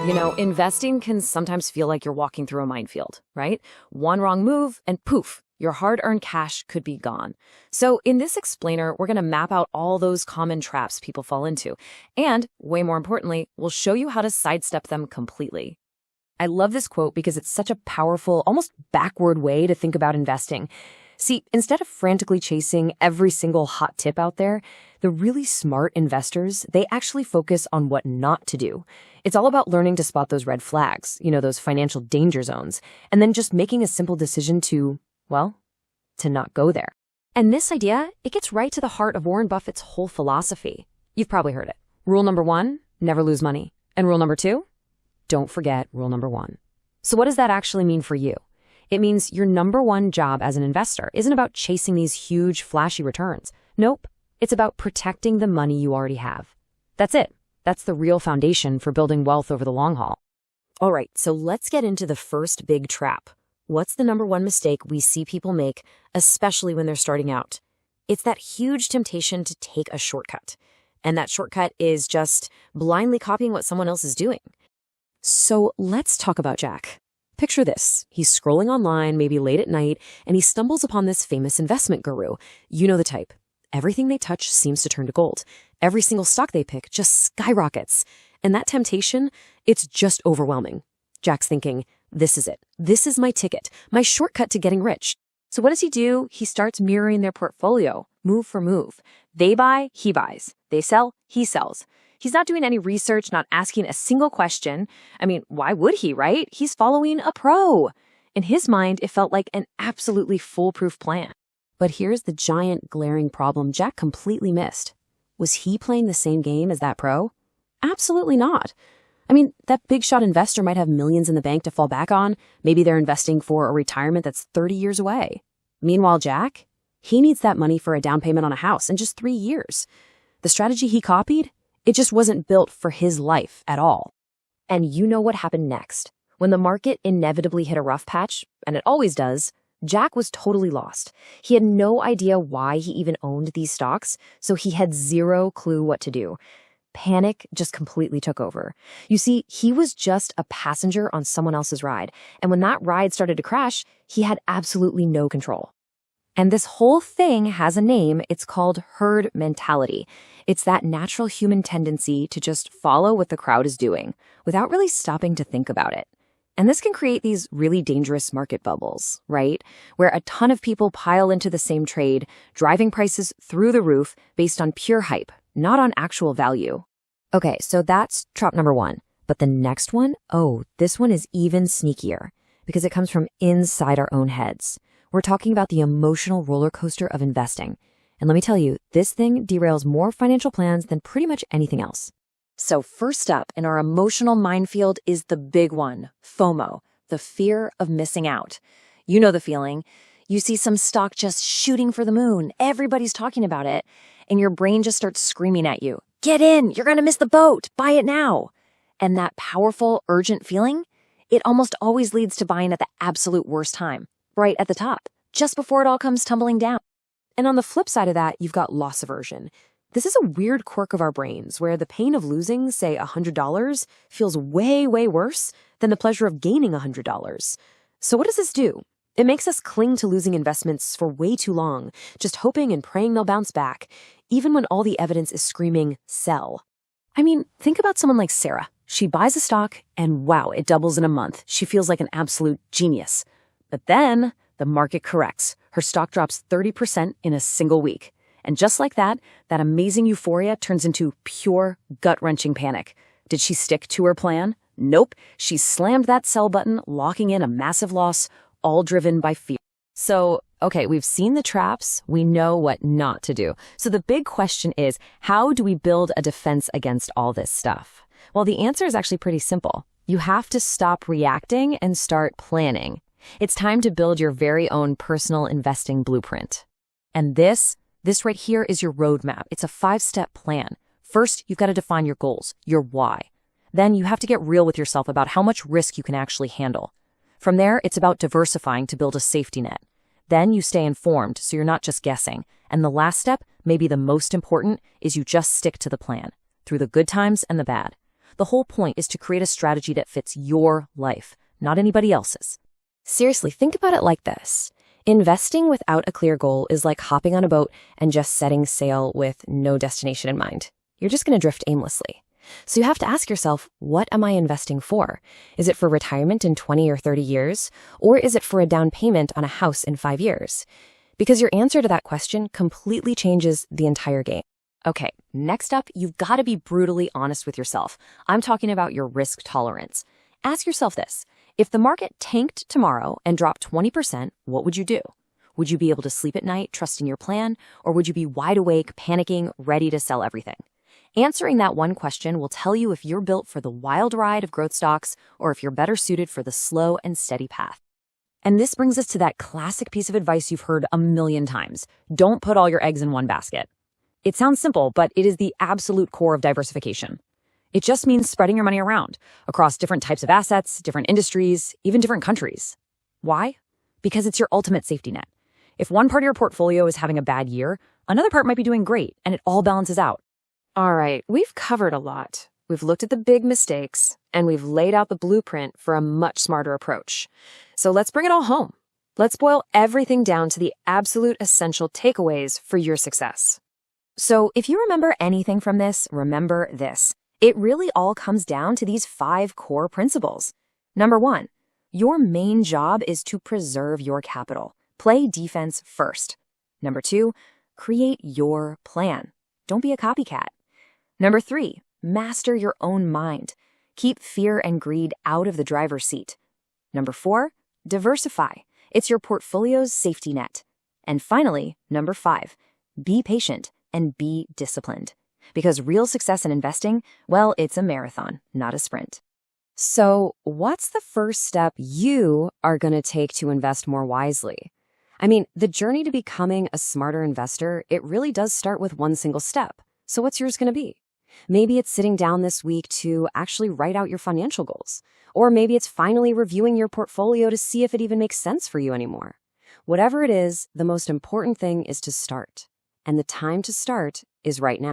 Investing can sometimes feel like you're walking through a minefield, right? One wrong move and poof, your hard-earned cash could be gone. So in this explainer, we're going to map out all those common traps people fall into. And way more importantly, we'll show you how to sidestep them completely. I love this quote because it's such a powerful, almost backward way to think about investing. See, instead of frantically chasing every single hot tip out there, the really smart investors, they actually focus on what not to do. It's all about learning to spot those red flags, those financial danger zones, and then just making a simple decision to not go there. And this idea, it gets right to the heart of Warren Buffett's whole philosophy. You've probably heard it. Rule number 1, never lose money. And rule number 2, don't forget rule number 1. So what does that actually mean for you? It means your number one job as an investor isn't about chasing these huge, flashy returns. Nope, it's about protecting the money you already have. That's it. That's the real foundation for building wealth over the long haul. All right, so let's get into the first big trap. What's the number one mistake we see people make, especially when they're starting out? It's that huge temptation to take a shortcut. And that shortcut is just blindly copying what someone else is doing. So let's talk about Jack. Picture this. He's scrolling online, maybe late at night, and he stumbles upon this famous investment guru. You know the type. Everything they touch seems to turn to gold. Every single stock they pick just skyrockets. And that temptation, it's just overwhelming. Jack's thinking, this is it. This is my ticket, my shortcut to getting rich. So what does he do? He starts mirroring their portfolio, move for move. They buy, he buys. They sell, he sells. He's not doing any research, not asking a single question. I mean, why would he, right? He's following a pro. In his mind, it felt like an absolutely foolproof plan. But here's the giant glaring problem Jack completely missed. Was he playing the same game as that pro? Absolutely not. I mean, that big shot investor might have millions in the bank to fall back on. Maybe they're investing for a retirement that's 30 years away. Meanwhile, Jack, he needs that money for a down payment on a house in just 3 years. The strategy he copied, it just wasn't built for his life at all. And you know what happened next. When the market inevitably hit a rough patch, and it always does, Jack was totally lost. He had no idea why he even owned these stocks, so he had zero clue what to do. Panic just completely took over. You see, he was just a passenger on someone else's ride, and when that ride started to crash, he had absolutely no control. And this whole thing has a name. It's called herd mentality. It's that natural human tendency to just follow what the crowd is doing without really stopping to think about it. And this can create these really dangerous market bubbles, right? Where a ton of people pile into the same trade, driving prices through the roof based on pure hype, not on actual value. Okay, so that's trap number 1. But the next one, this one is even sneakier because it comes from inside our own heads. We're talking about the emotional roller coaster of investing. And let me tell you, this thing derails more financial plans than pretty much anything else. So first up in our emotional minefield is the big one, FOMO, the fear of missing out. You know the feeling. You see some stock just shooting for the moon. Everybody's talking about it. And your brain just starts screaming at you. Get in! You're going to miss the boat! Buy it now! And that powerful, urgent feeling, it almost always leads to buying at the absolute worst time. Right at the top, just before it all comes tumbling down. And on the flip side of that, you've got loss aversion. This is a weird quirk of our brains where the pain of losing, say, $100 feels way, way worse than the pleasure of gaining $100. So what does this do? It makes us cling to losing investments for way too long, just hoping and praying they'll bounce back, even when all the evidence is screaming, sell. I mean, think about someone like Sarah. She buys a stock and wow, it doubles in a month. She feels like an absolute genius. But then the market corrects. Her stock drops 30% in a single week. And just like that, that amazing euphoria turns into pure gut-wrenching panic. Did she stick to her plan? Nope. She slammed that sell button, locking in a massive loss, all driven by fear. So, okay, we've seen the traps. We know what not to do. So the big question is, how do we build a defense against all this stuff? Well, the answer is actually pretty simple. You have to stop reacting and start planning. It's time to build your very own personal investing blueprint. And this right here is your roadmap. It's a 5-step plan. First, you've got to define your goals, your why. Then you have to get real with yourself about how much risk you can actually handle. From there, it's about diversifying to build a safety net. Then you stay informed so you're not just guessing. And the last step, maybe the most important, is you just stick to the plan, through the good times and the bad. The whole point is to create a strategy that fits your life, not anybody else's. Seriously, think about it like this. Investing without a clear goal is like hopping on a boat and just setting sail with no destination in mind. You're just going to drift aimlessly. So you have to ask yourself, what am I investing for? Is it for retirement in 20 or 30 years? Or is it for a down payment on a house in 5 years? Because your answer to that question completely changes the entire game. Okay, next up, you've got to be brutally honest with yourself. I'm talking about your risk tolerance. Ask yourself this. If the market tanked tomorrow and dropped 20%, what would you do? Would you be able to sleep at night, trusting your plan? Or would you be wide awake, panicking, ready to sell everything? Answering that one question will tell you if you're built for the wild ride of growth stocks or if you're better suited for the slow and steady path. And this brings us to that classic piece of advice you've heard a million times. Don't put all your eggs in one basket. It sounds simple, but it is the absolute core of diversification. It just means spreading your money around across different types of assets, different industries, even different countries. Why? Because it's your ultimate safety net. If one part of your portfolio is having a bad year, another part might be doing great, and it all balances out. All right, we've covered a lot. We've looked at the big mistakes, and we've laid out the blueprint for a much smarter approach. So let's bring it all home. Let's boil everything down to the absolute essential takeaways for your success. So if you remember anything from this, remember this. It really all comes down to these 5 core principles. Number 1, your main job is to preserve your capital. Play defense first. Number 2, create your plan. Don't be a copycat. Number 3, master your own mind. Keep fear and greed out of the driver's seat. Number 4, diversify. It's your portfolio's safety net. And finally, number 5, be patient and be disciplined. Because real success in investing, well, it's a marathon, not a sprint. So what's the first step you are going to take to invest more wisely? I mean, the journey to becoming a smarter investor, it really does start with one single step. So what's yours going to be? Maybe it's sitting down this week to actually write out your financial goals. Or maybe it's finally reviewing your portfolio to see if it even makes sense for you anymore. Whatever it is, the most important thing is to start. And the time to start is right now.